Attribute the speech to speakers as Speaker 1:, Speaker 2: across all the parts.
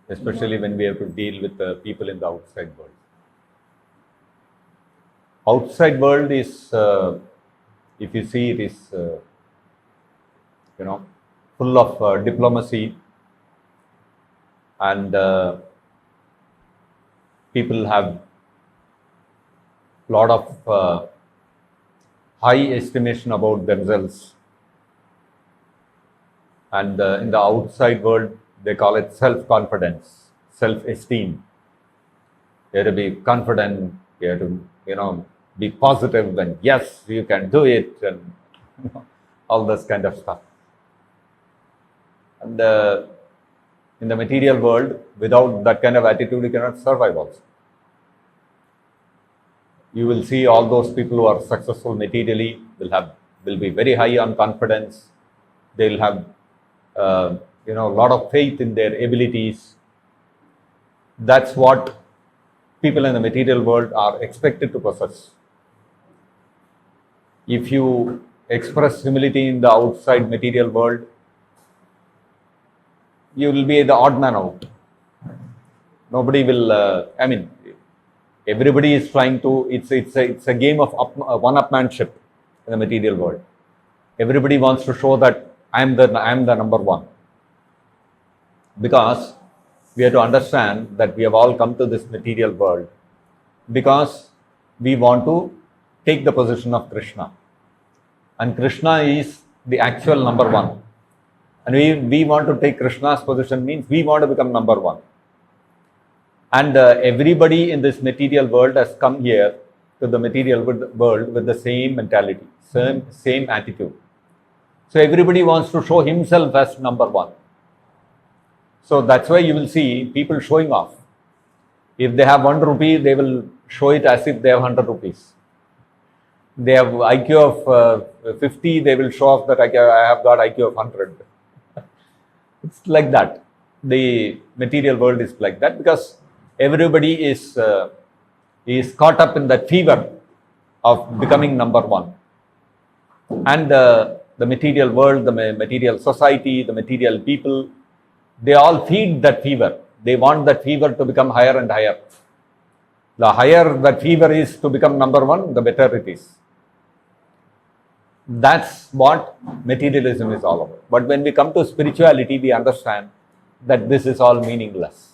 Speaker 1: especially when we have to deal with the people in the outside world. Outside world is, if you see, it is, full of diplomacy, and people have lot of high estimation about themselves, and in the outside world they call it self-confidence, self-esteem. You have to be confident, you have to be positive, and yes, you can do it, and all this kind of stuff. And in the material world, without that kind of attitude, you cannot survive also. You will see all those people who are successful materially will be very high on confidence. They will have a lot of faith in their abilities. That's what people in the material world are expected to possess. If you express humility in the outside material world, you will be the odd man out. Nobody will, everybody is trying to, it's a game of one-upmanship in the material world. Everybody wants to show that I am the number one. Because we have to understand that we have all come to this material world because we want to take the position of Krishna. And Krishna is the actual number one. And we want to take Krishna's position, means we want to become number one. And everybody in this material world has come here to the material world with the same mentality, same attitude. So everybody wants to show himself as number one. So that's why you will see people showing off. If they have 1 rupee, they will show it as if they have 100 rupees. They have IQ of 50, they will show off that I have got IQ of 100. It's like that. The material world is like that because everybody is caught up in that fever of becoming number one. And the material world, the material society, the material people, they all feed that fever. They want that fever to become higher and higher. The higher that fever is to become number one, the better it is. That's what materialism is all about. But when we come to spirituality, we understand that this is all meaningless.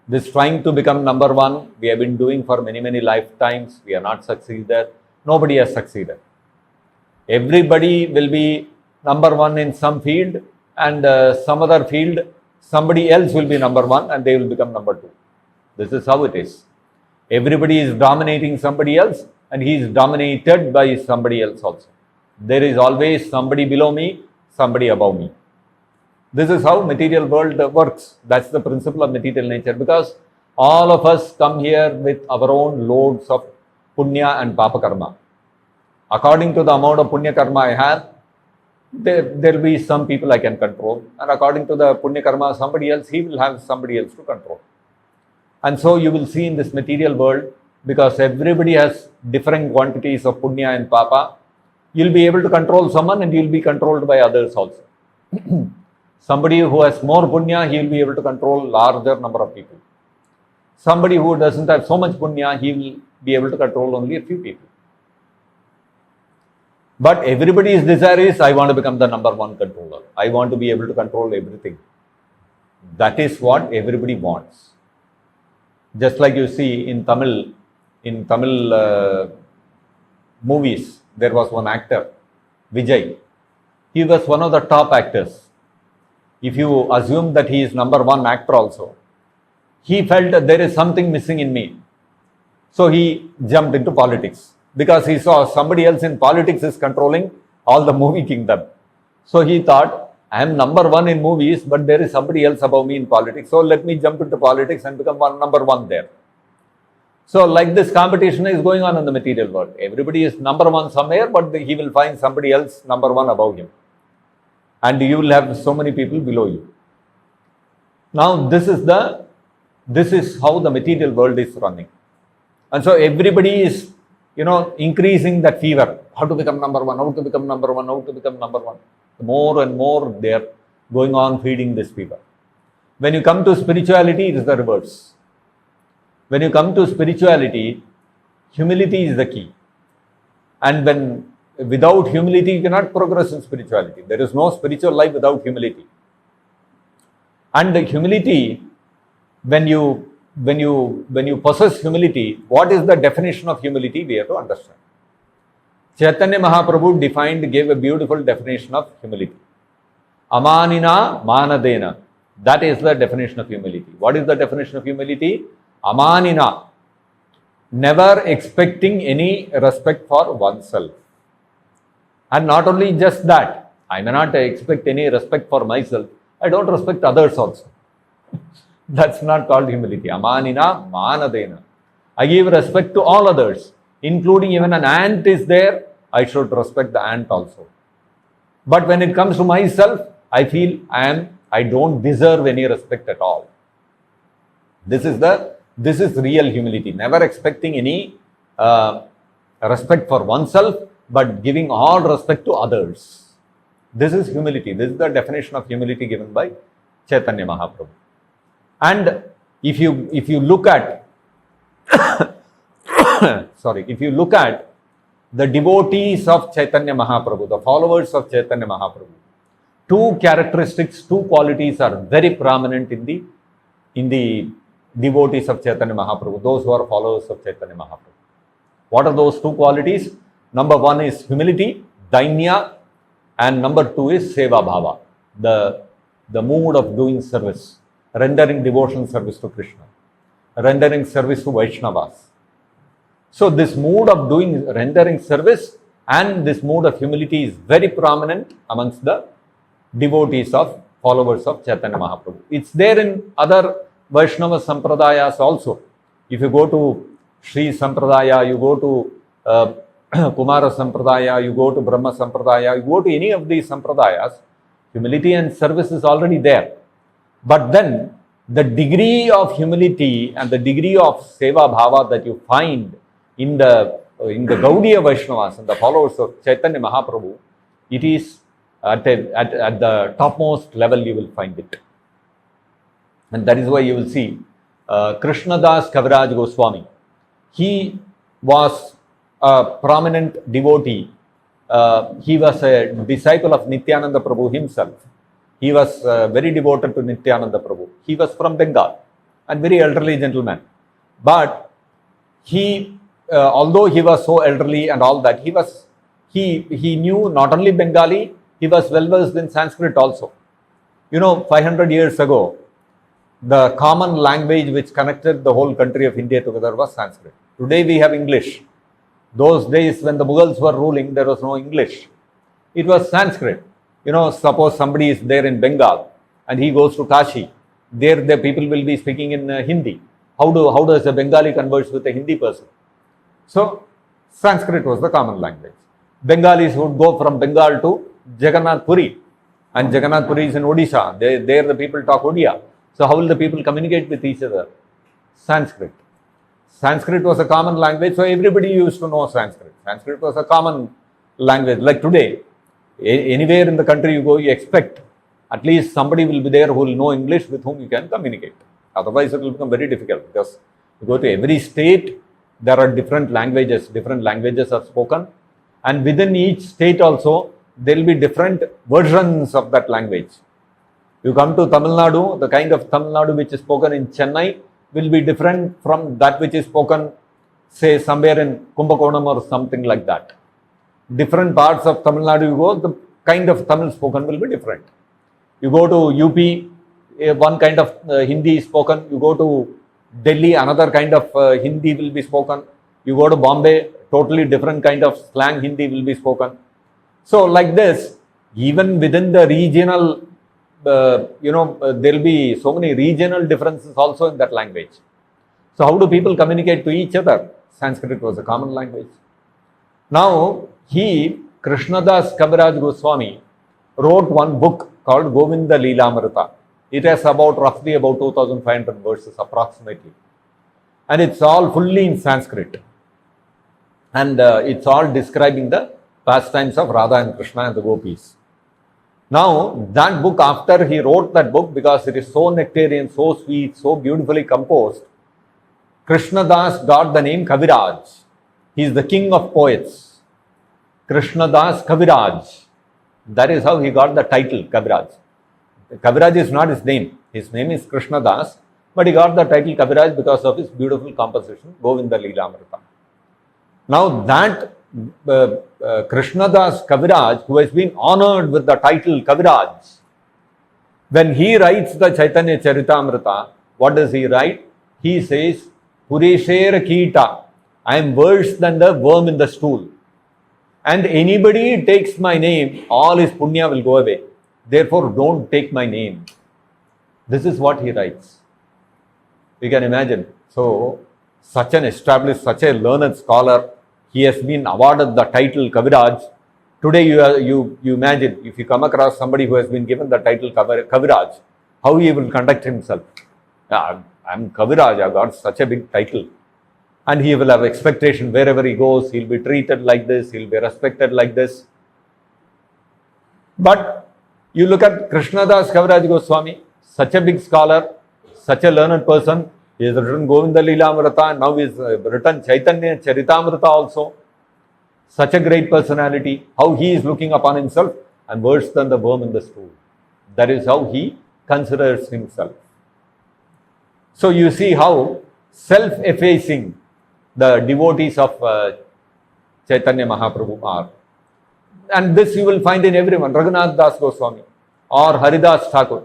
Speaker 1: This trying to become number one, we have been doing for many, many lifetimes. We are not succeeded. Nobody has succeeded. Everybody will be number one in some field, and some other field, somebody else will be number one and they will become number two. This is how it is. Everybody is dominating somebody else and he is dominated by somebody else also. There is always somebody below me, somebody above me. This is how material world works. That's the principle of material nature, because all of us come here with our own loads of punya and papa karma. According to the amount of punya karma I have, there will be some people I can control, and according to the punya karma somebody else, he will have somebody else to control. And so you will see in this material world, because everybody has different quantities of punya and papa, you will be able to control someone and you will be controlled by others also. Somebody who has more punya, he will be able to control larger number of people. Somebody who doesn't have so much punya, he will be able to control only a few people. But everybody's desire is, I want to become the number one controller. I want to be able to control everything. That is what everybody wants. Just like you see in Tamil movies, there was one actor, Vijay. He was one of the top actors. If you assume that he is number one actor also, he felt that there is something missing in me. So he jumped into politics, because he saw somebody else in politics is controlling all the movie kingdom. So he thought, I am number one in movies, but there is somebody else above me in politics. So let me jump into politics and become number one there. So like this competition is going on in the material world. Everybody is number one somewhere, but he will find somebody else number one above him. And you will have so many people below you. Now this is how the material world is running. And so everybody is, increasing that fever. How to become number one, how to become number one, how to become number one. More and more they are going on feeding this fever. When you come to spirituality, it is the reverse. When you come to spirituality, humility is the key. And when without humility, you cannot progress in spirituality. There is no spiritual life without humility. And the humility, when you possess humility, what is the definition of humility? We have to understand. Chaitanya Mahaprabhu gave a beautiful definition of humility. Amanina manadena. That is the definition of humility. What is the definition of humility? Amanina. Never expecting any respect for oneself. And not only just that, I may not expect any respect for myself, I don't respect others also. That's not called humility. Amanina manadena. I give respect to all others, including even an ant is there, I should respect the ant also. But when it comes to myself, I feel I don't deserve any respect at all. This is real humility. Never expecting any respect for oneself, but giving all respect to others. This is humility. This is the definition of humility given by Chaitanya Mahaprabhu. And if you look at if you look at the devotees of Chaitanya Mahaprabhu, the followers of Chaitanya Mahaprabhu, two characteristics, two qualities are very prominent in the devotees of Chaitanya Mahaprabhu, those who are followers of Chaitanya Mahaprabhu. What are those two qualities? Number one is humility, dainya, and number two is seva bhava, the mood of doing service, rendering devotional service to Krishna, rendering service to Vaishnavas. So this mood of rendering service and this mood of humility is very prominent amongst the devotees of followers of Chaitanya Mahaprabhu. It's there in other Vaishnava Sampradayas also. If you go to Sri Sampradaya, you go to Kumara Sampradaya, you go to Brahma Sampradaya, you go to any of these Sampradayas, humility and service is already there. But then the degree of humility and the degree of seva bhava that you find in the Gaudiya Vaishnavas and the followers of Chaitanya Mahaprabhu, it is at the topmost level you will find it. And that is why you will see Krishnadas Kaviraj Goswami. He was a prominent devotee. He was a disciple of Nityananda Prabhu himself. He was very devoted to Nityananda Prabhu. He was from Bengal and very elderly gentleman. But he, although he was so elderly and all that, he knew not only Bengali, he was well versed in Sanskrit also. 500 years ago, the common language which connected the whole country of India together was Sanskrit. Today we have English. Those days when the Mughals were ruling, there was no English. It was Sanskrit. Suppose somebody is there in Bengal and he goes to Kashi. There the people will be speaking in Hindi. How does a Bengali converse with a Hindi person? So Sanskrit was the common language. Bengalis would go from Bengal to Jagannath Puri, and Jagannath Puri is in Odisha. There the people talk Odia. So how will the people communicate with each other? Sanskrit. Sanskrit was a common language, so everybody used to know Sanskrit. Sanskrit was a common language. Like today, anywhere in the country you go, you expect at least somebody will be there who will know English with whom you can communicate. Otherwise, it will become very difficult because you go to every state, there are different languages are spoken, and within each state also, there will be different versions of that language. You come to Tamil Nadu, the kind of Tamil Nadu which is spoken in Chennai will be different from that which is spoken, say, somewhere in Kumbakonam or something like that. Different parts of Tamil Nadu you go, the kind of Tamil spoken will be different. You go to UP, one kind of Hindi is spoken. You go to Delhi, another kind of Hindi will be spoken. You go to Bombay, totally different kind of slang Hindi will be spoken. So like this, even within the regional, there will be so many regional differences also in that language. So how do people communicate to each other? Sanskrit was a common language. Now, Krishnadas Kaviraj Goswami, wrote one book called Govinda Leelamrita. It has roughly about 2,500 verses approximately. And it's all fully in Sanskrit. And it's all describing the pastimes of Radha and Krishna and the gopis. Now, that book, after he wrote that book, because it is so nectarian, so sweet, so beautifully composed, Krishna Das got the name Kaviraj. He is the king of poets. Krishna Das Kaviraj. That is how he got the title Kaviraj. Kaviraj is not his name. His name is Krishna Das, but he got the title Kaviraj because of his beautiful composition, Govinda Leelamrita. Now that Krishna Das Kaviraj, who has been honored with the title Kaviraj, when he writes the Chaitanya Charitamrita, what does he write? He says, Pureshera Kita, I am worse than the worm in the stool. And anybody takes my name, all his punya will go away. Therefore, don't take my name. This is what he writes. You can imagine. So, such an established, such a learned scholar, he has been awarded the title Kaviraj. Today, you imagine, if you come across somebody who has been given the title Kaviraj, how he will conduct himself. I'm Kaviraj, I got such a big title. And he will have expectation wherever he goes, he'll be treated like this, he'll be respected like this. But you look at Krishna Das Kaviraj Goswami, such a big scholar, such a learned person. He has written Govinda Leelamrita, and now he has written Chaitanya Charitamrita also. Such a great personality. How he is looking upon himself, and worse than the worm in the stool. That is how he considers himself. So you see how self-effacing the devotees of Chaitanya Mahaprabhu are. And this you will find in everyone. Raghunath Das Goswami or Haridas Thakur.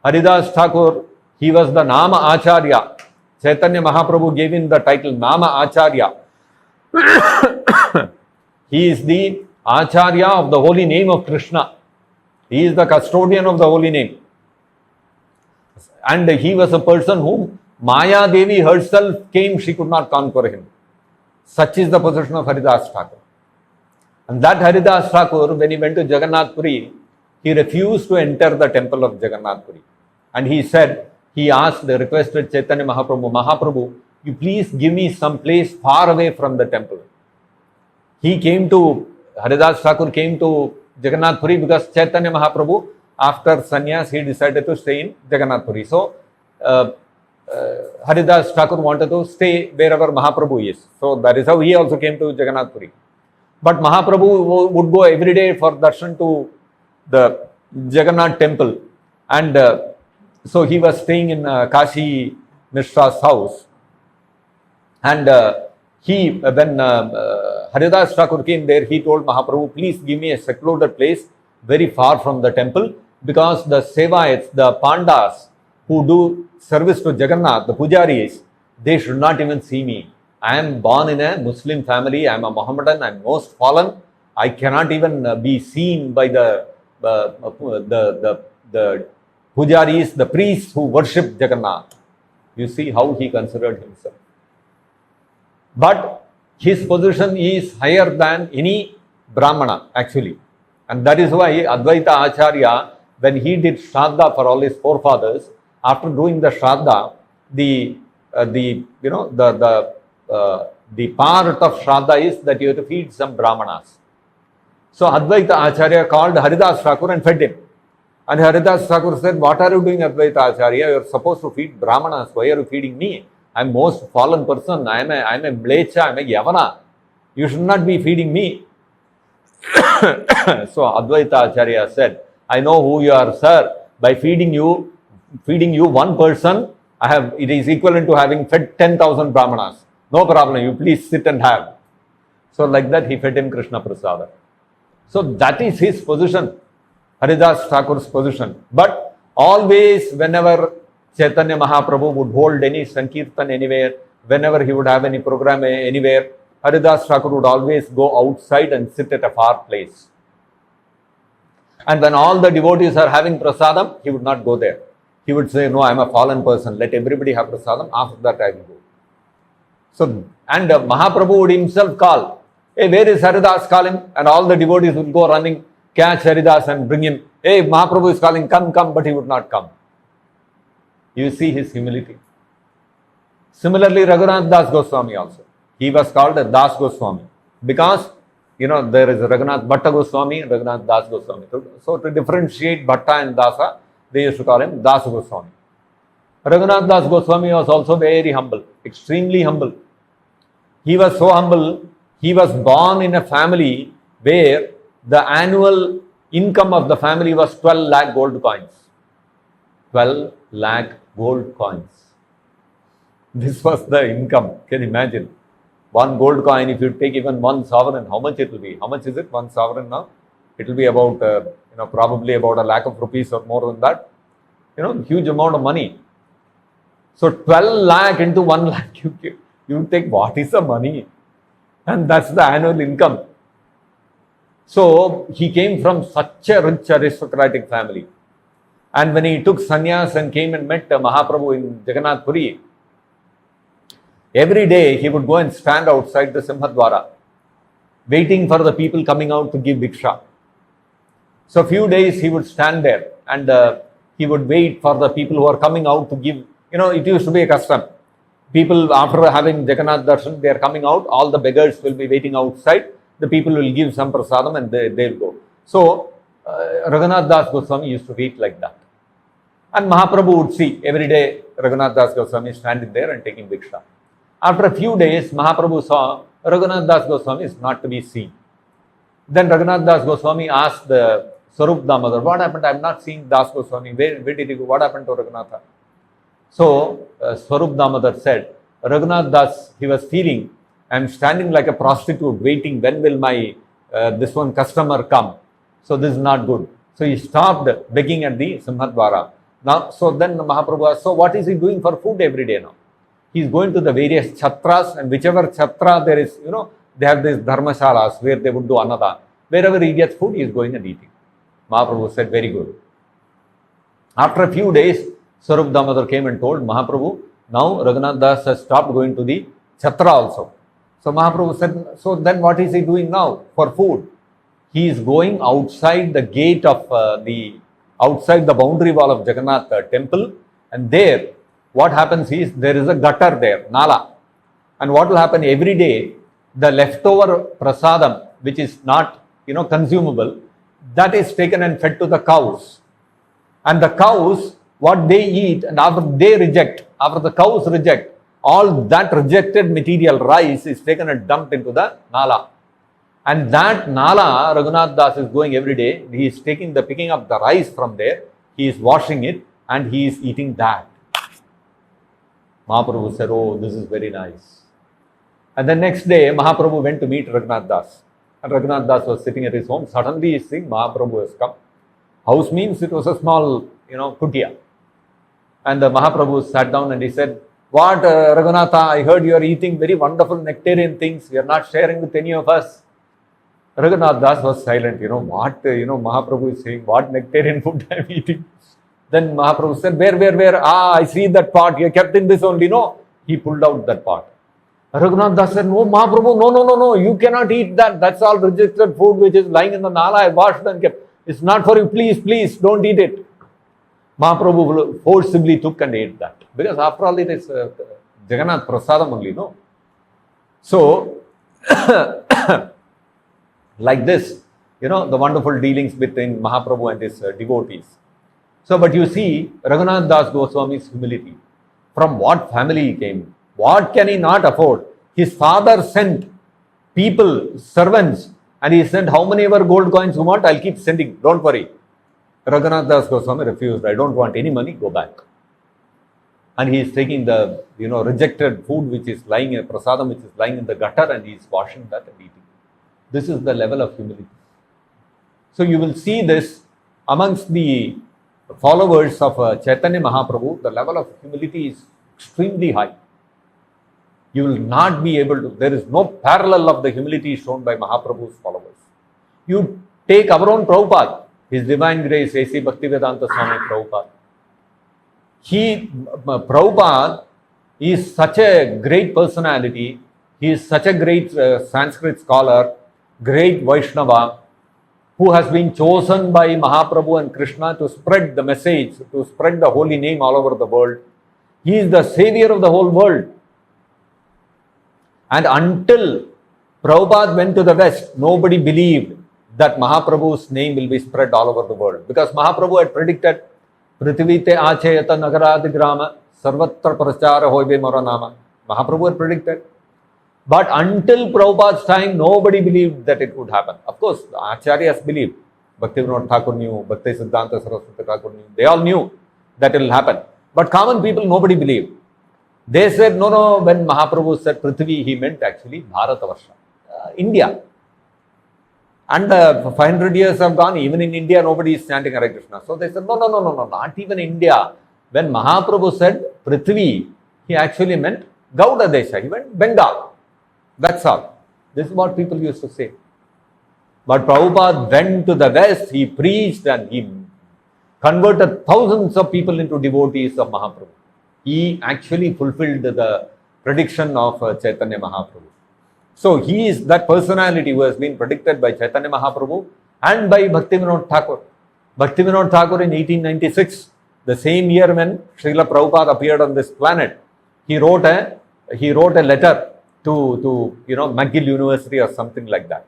Speaker 1: Haridas Thakur, he was the Nama Acharya. Chaitanya Mahaprabhu gave him the title Nama Acharya. He is the Acharya of the holy name of Krishna. He is the custodian of the holy name. And he was a person whom Maya Devi herself came, she could not conquer him. Such is the position of Haridas Thakur. And that Haridas Thakur, when he went to Jagannath Puri, he refused to enter the temple of Jagannath Puri. And he said, he requested Chaitanya Mahaprabhu, Mahaprabhu, you please give me some place far away from the temple. Haridas Thakur came to Jagannath Puri because Chaitanya Mahaprabhu, after sannyas, he decided to stay in Jagannath Puri. So, Haridas Thakur wanted to stay wherever Mahaprabhu is. So, that is how he also came to Jagannath Puri. But Mahaprabhu would go every day for darshan to the Jagannath temple. And so, he was staying in Kashi Mishra's house. And when Haridas Thakur came there, he told Mahaprabhu, please give me a secluded place very far from the temple, because the Sevaites, the Pandas who do service to Jagannath, the Pujaris, they should not even see me. I am born in a Muslim family, I am a Mohammedan, I am most fallen. I cannot even be seen by the Pujaris, the priests who worship Jagannath. You see how he considered himself. But his position is higher than any Brahmana actually. And that is why Advaita Acharya, when he did Shraddha for all his forefathers, after doing the Shraddha, the part of Shraddha is that you have to feed some Brahmanas. So Advaita Acharya called Haridas Thakur and fed him. And Haridas Thakur said, what are you doing, Advaita Acharya? You are supposed to feed Brahmanas. Why are you feeding me? I am most fallen person. I am a Mlecha, I am a Yavana. You should not be feeding me. So Advaita Acharya said, I know who you are, sir. By feeding you one person, it is equivalent to having fed 10,000 Brahmanas. No problem, you please sit and have. So like that he fed him Krishna Prasada. So that is his position, Haridas Thakur's position. But always whenever Chaitanya Mahaprabhu would hold any Sankirtan anywhere, whenever he would have any program anywhere, Haridas Thakur would always go outside and sit at a far place. And when all the devotees are having prasadam, he would not go there. He would say, no, I am a fallen person. Let everybody have prasadam. After that, I will go. So, and Mahaprabhu would himself call, hey, where is Haridas? Call him. And all the devotees would go running, catch Haridas and bring him. Hey, Mahaprabhu is calling, come, but he would not come. You see his humility. Similarly, Raghunath Das Goswami also. He was called a Das Goswami because there is Raghunath Bhatta Goswami and Raghunath Das Goswami. So to differentiate Bhatta and Dasa, they used to call him Das Goswami. Raghunath Das Goswami was also very humble, extremely humble. He was so humble, he was born in a family where the annual income of the family was 12 lakh gold coins. 12 lakh gold coins. This was the income. Can you imagine? One gold coin, if you take even one sovereign, how much it will be? How much is it? One sovereign now? It will be about, probably about a lakh of rupees or more than that. Huge amount of money. So 12 lakh into 1 lakh, you think, what is the money? And that's the annual income. So he came from such a rich aristocratic family. And when he took sannyas and came and met Mahaprabhu in Jagannath Puri, every day he would go and stand outside the Simhadwara, waiting for the people coming out to give bhiksha. So a few days he would stand there and he would wait for the people who are coming out to give. It used to be a custom. People, after having Jagannath darshan, they are coming out. All the beggars will be waiting outside. The people will give some prasadam and they'll go. So Raghunath Das Goswami used to wait like that. And Mahaprabhu would see every day Raghunath Das Goswami standing there and taking bhiksha. After a few days, Mahaprabhu saw Raghunath Das Goswami is not to be seen. Then Raghunath Das Goswami asked the Swarup Damodar, what happened? I am not seeing Das Goswami. Where did he go? What happened to Raghunatha? So Swarup Damodar said, Raghunath Das, he was feeling, I am standing like a prostitute waiting, when will my this one customer come? So this is not good. So he stopped begging at the Simhadwara. Now, so then Mahaprabhu asked, so what is he doing for food every day now? He is going to the various chatras, and whichever chatra there is, they have these dharmashalas where they would do anada. Wherever he gets food, he is going and eating. Mahaprabhu said, very good. After a few days, Swarup Damodar came and told Mahaprabhu, now Raghunath Das has stopped going to the chatra also. So Mahaprabhu said, so then what is he doing now for food? He is going outside the gate of outside the boundary wall of Jagannath temple, and there what happens is there is a gutter there, nala. And what will happen every day, the leftover prasadam, which is not, consumable, that is taken and fed to the cows. And the cows, what they eat, and after the cows reject, all that rejected material, rice, is taken and dumped into the nala. And that nala, Raghunath Das is going every day. He is picking up the rice from there. He is washing it and he is eating that. Mahaprabhu said, oh, this is very nice. And the next day, Mahaprabhu went to meet Raghunath Das. And Raghunath Das was sitting at his home. Suddenly he is seeing Mahaprabhu has come. House means it was a small, kutia. And the Mahaprabhu sat down and he said, what, Raghunatha, I heard you are eating very wonderful nectarian things. You are not sharing with any of us. Raghunath Das was silent. What, Mahaprabhu is saying, what nectarian food I am eating. Then Mahaprabhu said, where? I see that pot. You kept in this only. No. He pulled out that pot. Raghunath Das said, no, Mahaprabhu, no. You cannot eat that. That's all rejected food which is lying in the nala. I washed and kept. It's not for you. Please, don't eat it. Mahaprabhu forcibly took and ate that. Because after all, it is Jagannath Prasadam only, no? So, like this, the wonderful dealings between Mahaprabhu and his devotees. So, but you see, Raghunath Das Goswami's humility. From what family he came? What can he not afford? His father sent people, servants, and he said, how many ever gold coins you want, I'll keep sending, don't worry. Raghunath Das Goswami refused, I don't want any money, go back. And he is taking the, rejected food which is lying in prasadam, which is lying in the gutter, and he is washing that and eating. This is the level of humility. So you will see this amongst the followers of Chaitanya Mahaprabhu, the level of humility is extremely high. You will not be able to, there is no parallel of the humility shown by Mahaprabhu's followers. You take our own Prabhupada, His Divine Grace, A.C. Bhaktivedanta Swami Prabhupada. Prabhupada is such a great personality, he is such a great Sanskrit scholar, great Vaishnava, who has been chosen by Mahaprabhu and Krishna to spread the message, to spread the holy name all over the world. He is the savior of the whole world. And until Prabhupada went to the West. Nobody believed that Mahaprabhu's name will be spread all over the world. Because Mahaprabhu had predicted, Prithivite achayata nagaradigrama sarvatra prachara hoibe moranama. Mahaprabhu had predicted. But until Prabhupada's time, nobody believed that it would happen. Of course, the Acharyas believed. Bhaktivinoda Thakur knew, Bhakti Siddhanta Saraswati Thakur knew. They all knew that it will happen. But common people, nobody believed. They said, no, when Mahaprabhu said Prithvi, he meant actually Bharatavarsha, India. And 500 years have gone, even in India, nobody is chanting Hare Krishna. So they said, no, not even India. When Mahaprabhu said Prithvi, he actually meant Gauda Desha, he meant Bengal. That's all. This is what people used to say. But Prabhupada went to the West, he preached and he converted thousands of people into devotees of Mahaprabhu. He actually fulfilled the prediction of Chaitanya Mahaprabhu. So he is that personality who has been predicted by Chaitanya Mahaprabhu and by Bhaktivinoda Thakur. Bhaktivinoda Thakur in 1896, the same year when Srila Prabhupada appeared on this planet, he wrote a letter to McGill University or something like that.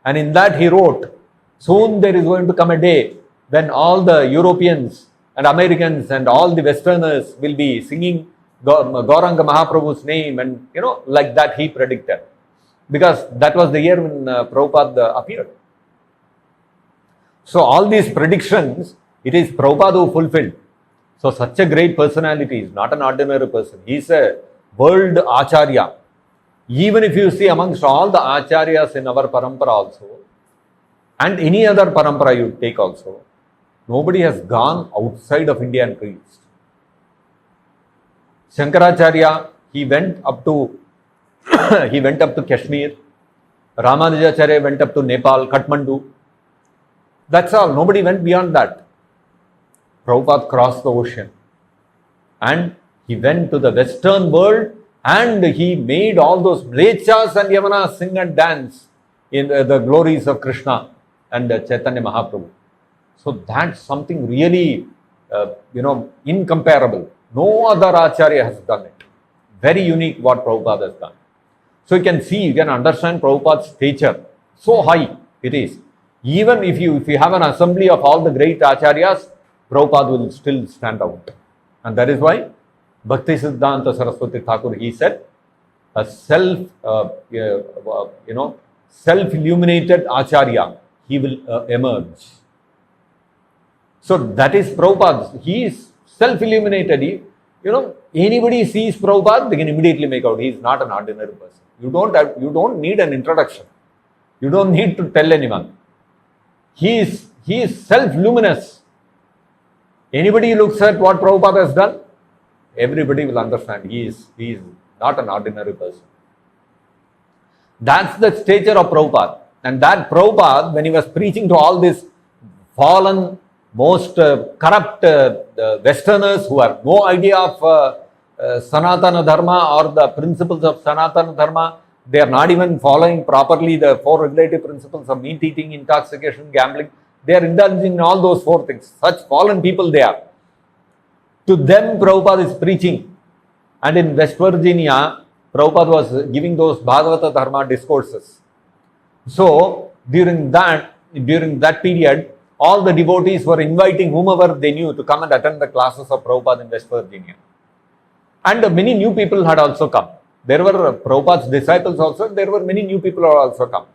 Speaker 1: And in that he wrote, soon there is going to come a day when all the Europeans and Americans and all the Westerners will be singing Gauranga Mahaprabhu's name, and like that he predicted. Because that was the year when Prabhupada appeared. So all these predictions, it is Prabhupada who fulfilled. So such a great personality is not an ordinary person. He is a world Acharya. Even if you see amongst all the Acharyas in our parampara also, and any other parampara you take also, nobody has gone outside of India and preached. Shankaracharya, he went up to Kashmir. Ramanujacharya went up to Nepal, Kathmandu. That's all. Nobody went beyond that. Prabhupada crossed the ocean and he went to the Western world and he made all those Mlechas and Yavanas sing and dance in the glories of Krishna and Chaitanya Mahaprabhu. So that's something really, incomparable. No other Acharya has done it. Very unique what Prabhupada has done. So you can understand Prabhupada's stature. So high it is. Even if you have an assembly of all the great Acharyas, Prabhupada will still stand out. And that is why Bhakti Siddhanta Saraswati Thakur, he said, a self-illuminated Acharya, he will emerge. So that is Prabhupada. He is self-illuminated. Anybody sees Prabhupada, they can immediately make out he is not an ordinary person. You don't need an introduction. You don't need to tell anyone. He is self-luminous. Anybody looks at what Prabhupada has done, everybody will understand he is not an ordinary person. That's the stature of Prabhupada. And that Prabhupada, when he was preaching to all these fallen, most corrupt Westerners who have no idea of Sanatana Dharma or the principles of Sanatana Dharma, they are not even following properly the 4 regulative principles of meat eating, intoxication, gambling. They are indulging in all those 4 things. Such fallen people they are. To them, Prabhupada is preaching. And in West Virginia, Prabhupada was giving those Bhagavata Dharma discourses. So, during that period, all the devotees were inviting whomever they knew to come and attend the classes of Prabhupada in West Virginia. And many new people had also come. There were Prabhupada's disciples also, there were many new people who had also come.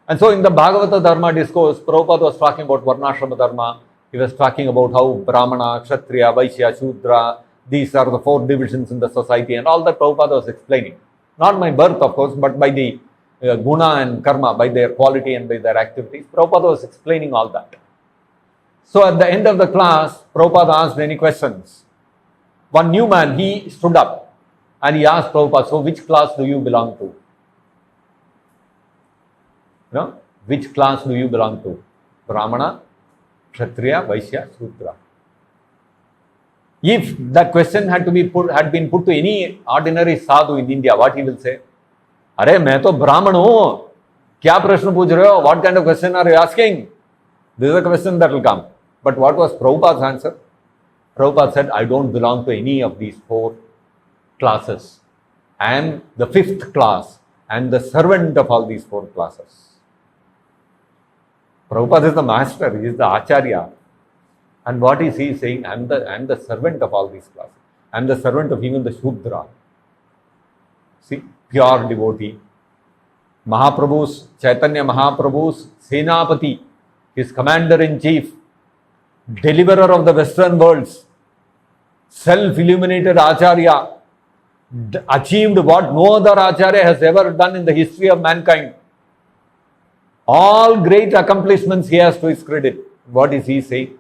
Speaker 1: And so in the Bhagavata Dharma discourse, Prabhupada was talking about Varnashrama Dharma. He was talking about how Brahmana, Kshatriya, Vaishya, Shudra, these are the 4 divisions in the society, and all that Prabhupada was explaining. Not by birth, of course, but by the guna and karma, by their quality and by their activities. Prabhupada was explaining all that. So at the end of the class, Prabhupada asked any questions. One new man, he stood up and he asked Prabhupada, so which class do you belong to? Which class do you belong to? Brahmana, Kshatriya, Vaishya, Shudra. If that question had been put to any ordinary sadhu in India, what he will say? Arey, main to Brahman hu. Kya prashna pooch rahe ho? What kind of question are you asking? This is a question that will come. But what was Prabhupada's answer? Prabhupada said, I don't belong to any of these 4 classes. I am the 5th class. am the servant of all these four classes. Prabhupada is the master, he is the Acharya. And what is he saying? I am the servant of all these classes. I am the servant of even the Shudra. See, pure devotee. Mahaprabhu's, Chaitanya Mahaprabhu's Senapati, his commander-in-chief, deliverer of the Western worlds, self-illuminated Acharya, achieved what no other Acharya has ever done in the history of mankind. All great accomplishments he has to his credit. What is he saying?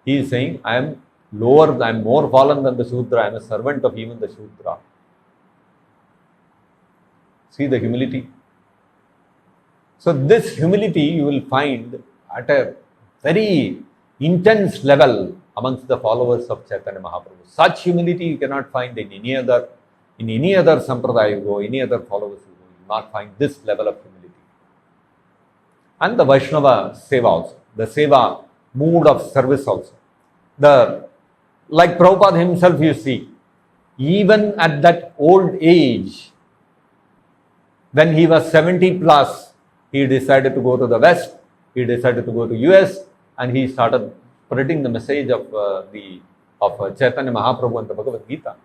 Speaker 1: He is saying, I am lower, I am more fallen than the Shudra, I am a servant of even the Shudra. See the humility. So this humility you will find at a very intense level amongst the followers of Chaitanya Mahaprabhu. Such humility you cannot find in any other sampradaya you go, any other followers you go. You will not find this level of humility. And the Vaishnava seva also, the seva mood of service also. Like Prabhupada himself, you see, even at that old age, when he was 70 plus, he decided to go to the West, he decided to go to US, and he started spreading the message of Chaitanya Mahaprabhu and the Bhagavad Gita.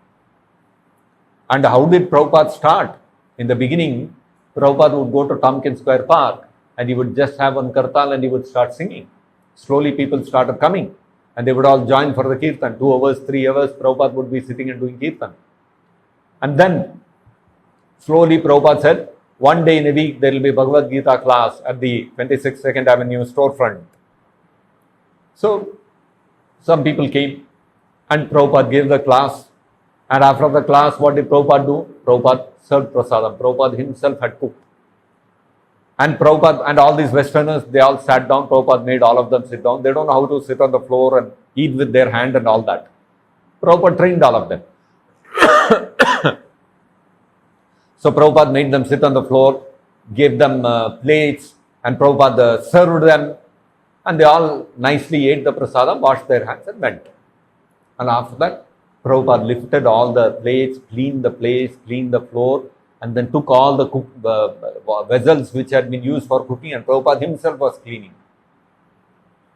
Speaker 1: And how did Prabhupada start? In the beginning, Prabhupada would go to Tompkins Square Park and he would just have one kartal and he would start singing. Slowly people started coming and they would all join for the kirtan. 2 hours, 3 hours, Prabhupada would be sitting and doing kirtan. And then slowly Prabhupada said, one day in a week there will be Bhagavad Gita class at the 26th 2nd Avenue storefront. So some people came and Prabhupada gave the class. And after the class, what did Prabhupada do? Prabhupada served prasadam. Prabhupada himself had cooked. And Prabhupada and all these Westerners, they all sat down. Prabhupada made all of them sit down. They don't know how to sit on the floor and eat with their hand and all that. Prabhupada trained all of them. So Prabhupada made them sit on the floor, gave them plates, and Prabhupada served them. And they all nicely ate the prasadam, washed their hands and went. And after that, Prabhupada lifted all the plates, cleaned the place, cleaned the floor, and then took all the vessels which had been used for cooking, and Prabhupada himself was cleaning.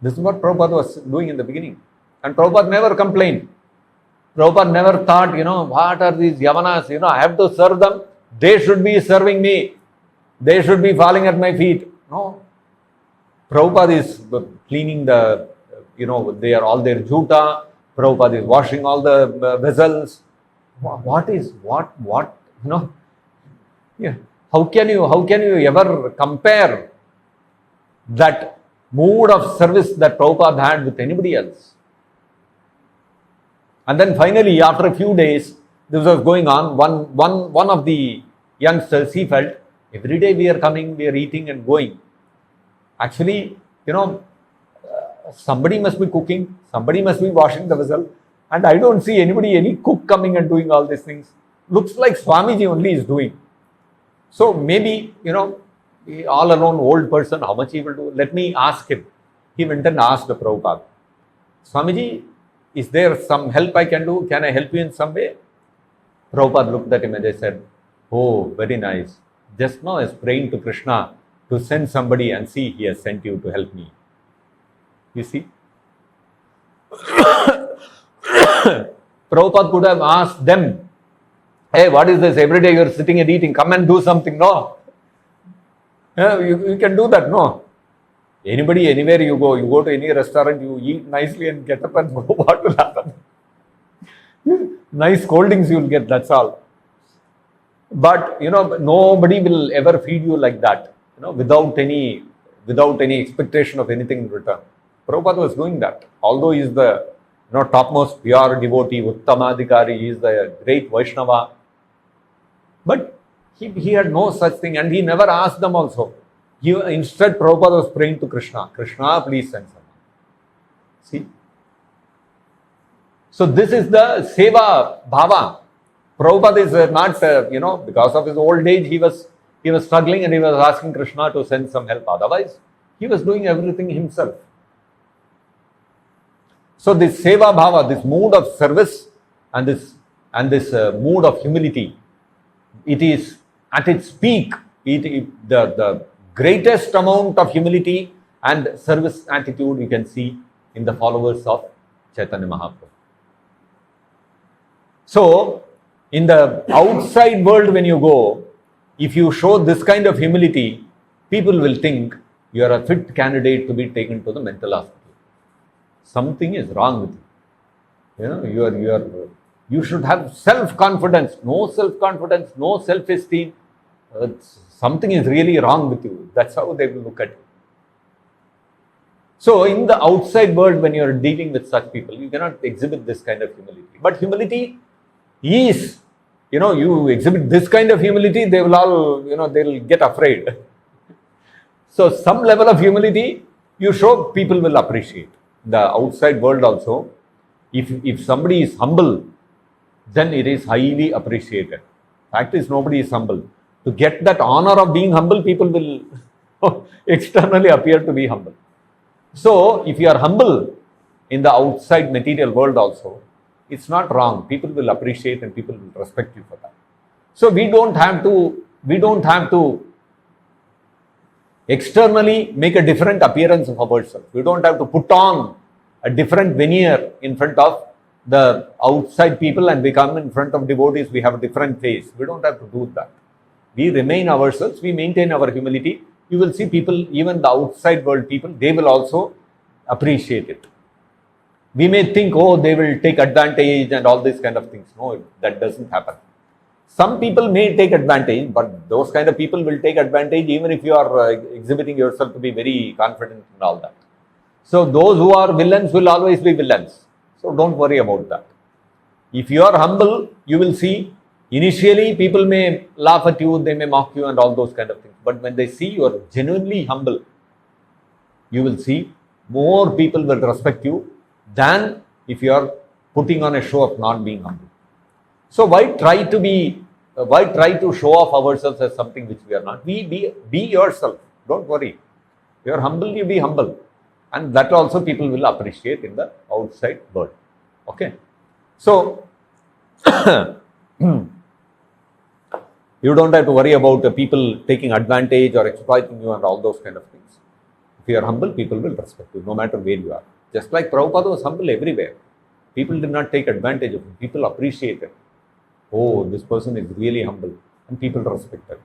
Speaker 1: This is what Prabhupada was doing in the beginning. And Prabhupada never complained. Prabhupada never thought, what are these yavanas? I have to serve them. They should be serving me. They should be falling at my feet. No. Prabhupada is cleaning they are all their juta. Prabhupada is washing all the vessels. Yeah. How can you ever compare that mood of service that Prabhupada had with anybody else? And then finally, after a few days, this was going on. One of the youngsters, he felt, every day we are coming, we are eating and going. Actually, somebody must be cooking, somebody must be washing the vessel, and I don't see any cook coming and doing all these things. Looks like Swamiji only is doing. So maybe, all alone old person, how much he will do? Let me ask him. He went and asked the Prabhupada, Swamiji, is there some help I can do? Can I help you in some way? Prabhupada looked at him and they said, oh, very nice. Just now I was praying to Krishna to send somebody and see he has sent you to help me. You see? Prabhupada could have asked them, hey, what is this? Every day you are sitting and eating. Come and do something. No. You can do that. No. Anybody, anywhere you go to any restaurant, you eat nicely and get up and go. What will happen? Nice scoldings you will get. That's all. But, nobody will ever feed you like that, without any expectation of anything in return. Prabhupada was doing that. Although he is the topmost pure devotee, Uttamadhikari, he is the great Vaishnava. But he had no such thing and he never asked them also. Instead, Prabhupada was praying to Krishna. Krishna, please send someone. See? So this is the seva bhava. Prabhupada is not, because of his old age, he was struggling and he was asking Krishna to send some help. Otherwise, he was doing everything himself. So this seva bhava, this mood of service and this mood of humility, it is at its peak, the greatest amount of humility and service attitude you can see in the followers of Chaitanya Mahaprabhu. So, in the outside world when you go, if you show this kind of humility, people will think you are a fit candidate to be taken to the mental hospital. Something is wrong with you. You should have self-confidence. No self-confidence, no self-esteem. Something is really wrong with you. That's how they will look at you. So, in the outside world, when you are dealing with such people, you cannot exhibit this kind of humility. But humility is, you exhibit this kind of humility, they will all, they will get afraid. So, some level of humility you show, people will appreciate. The outside world also, if somebody is humble, then it is highly appreciated. Fact is, nobody is humble. To get that honor of being humble, people will externally appear to be humble. So, if you are humble in the outside material world also, it's not wrong. People will appreciate and people will respect you for that. So, we don't have to externally make a different appearance of ourselves. We don't have to put on a different veneer in front of the outside people and become in front of devotees. We have a different face. We don't have to do that. We remain ourselves. We maintain our humility. You will see people, even the outside world people, they will also appreciate it. We may think, they will take advantage and all these kind of things. No, that doesn't happen. Some people may take advantage, but those kind of people will take advantage even if you are exhibiting yourself to be very confident and all that. So, those who are villains will always be villains. So, don't worry about that. If you are humble, you will see, initially people may laugh at you, they may mock you and all those kind of things. But when they see you are genuinely humble, you will see more people will respect you than if you are putting on a show of not being humble. So why try to show off ourselves as something which we are not? Be yourself. Don't worry. You are humble, you be humble. And that also people will appreciate in the outside world. Okay. So, you don't have to worry about people taking advantage or exploiting you and all those kind of things. If you are humble, people will respect you no matter where you are. Just like Prabhupada was humble everywhere. People did not take advantage of him. People appreciated. Oh, this person is really humble. And people respected.